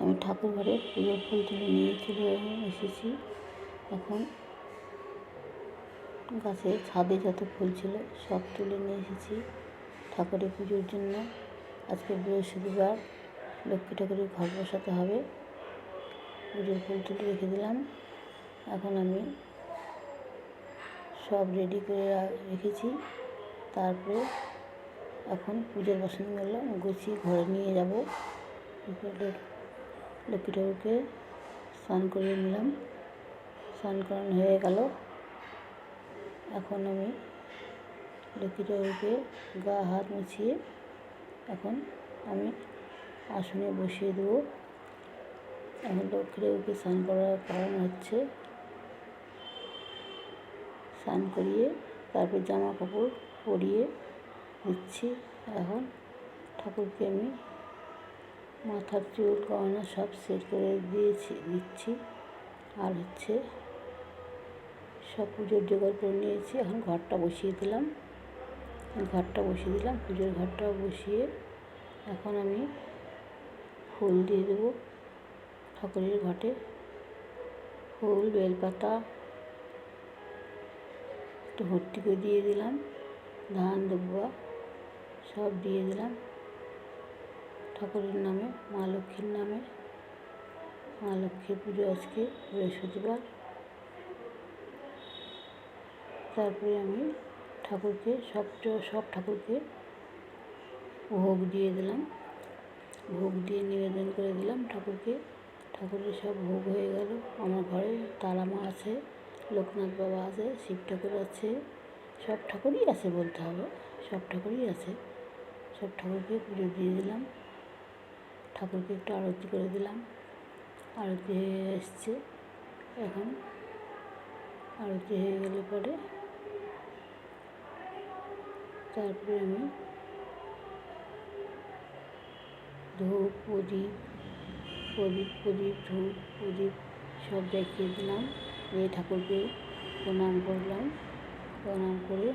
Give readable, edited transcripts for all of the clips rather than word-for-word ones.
আমি ঠাকুর ঘরে পুজোর ফুল তুলে নিয়ে চলে এসেছি। এখন গাছের ছাদে যত ফুল ছিল সব তুলে নিয়ে এসেছি ঠাকুরের পুজোর জন্য। আজকে বৃহস্পতিবার, লক্ষ্মী ঠাকুরের ঘর বসাতে হবে। পুজোর ফুল তুলে রেখে দিলাম। এখন আমি সব রেডি করে রেখেছি। তারপরে এখন পুজোর বাসনগুলো গুছিয়ে ঘরে নিয়ে যাব। লক্ষ্মী ঠাকুরকে স্নান করিয়ে নিলাম। স্নান করানো হয়ে গেল। এখন আমি লক্ষ্মী ঠাকুরকে গা হাত মুছিয়ে এখন আমি আসনে বসিয়ে দেবো। এখন লক্ষ্মী ঠাকুরকে স্নান করানো হচ্ছে। স্নান করিয়ে তারপর জামা কাপড় পরিয়ে দিচ্ছি। এখন ঠাকুরকে আমি মাথার চুল গয়না সব সেট করে দিচ্ছি। আর সব পুজোর জোগাড় করে নিয়েছি। এখন ঘরটা বসিয়ে দিলাম। পুজোর ঘরটা বসিয়ে এখন আমি ফুল দিয়ে দেবো ঠাকুরের ঘটে। ফুল, বেলপাতা একটু ভর্তি করে দিয়ে দিলাম। ধান দুব্বা সব দিয়ে দিলাম ঠাকুরের নামে, মা লক্ষ্মীর নামে। মা লক্ষ্মীর পুজো আজকে বৃহস্পতিবার। তারপরে আমি ঠাকুরকে সব ঠাকুরকে ভোগ দিয়ে দিলাম। ভোগ দিয়ে নিবেদন করে দিলাম ঠাকুরকে। ঠাকুরের সব ভোগ হয়ে গেল। আমার ঘরে তারা মা আছে, লোকনাথ বাবা আছে, শিব ঠাকুর আছে, সব ঠাকুরই আছে বলতে হবে। সব ঠাকুরই আছে। সব ঠাকুরকে পুজো দিয়ে দিলাম। ঠাকুরকে একটু আরতি করে দিলাম। আরতি হয়ে এসছে। এখন আরতি হয়ে গেলে পরে তারপরে আমি ধূপ প্রদীপ সব দেখিয়ে দিলাম। দিয়ে ঠাকুরকে প্রণাম করলাম। প্রণাম করে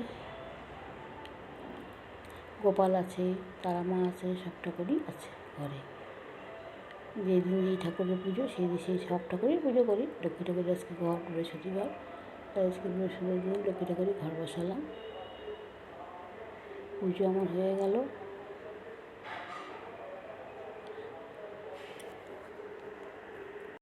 গোপাল আছে, তারা মা আছে, সব ঠাকুরই আছে ঘরে। যেদিন যেই ঠাকুরের পুজো সেই সব ঠাকুরই পুজো করি। লক্ষ্মী ঠাকুরের আজকে ঘর বৃহস্পতিবার, তাই আজকে বৃহস্পতিবার দিন লক্ষ্মী ঠাকুরের ঘর বসালাম। পুজো আমার হয়ে গেল।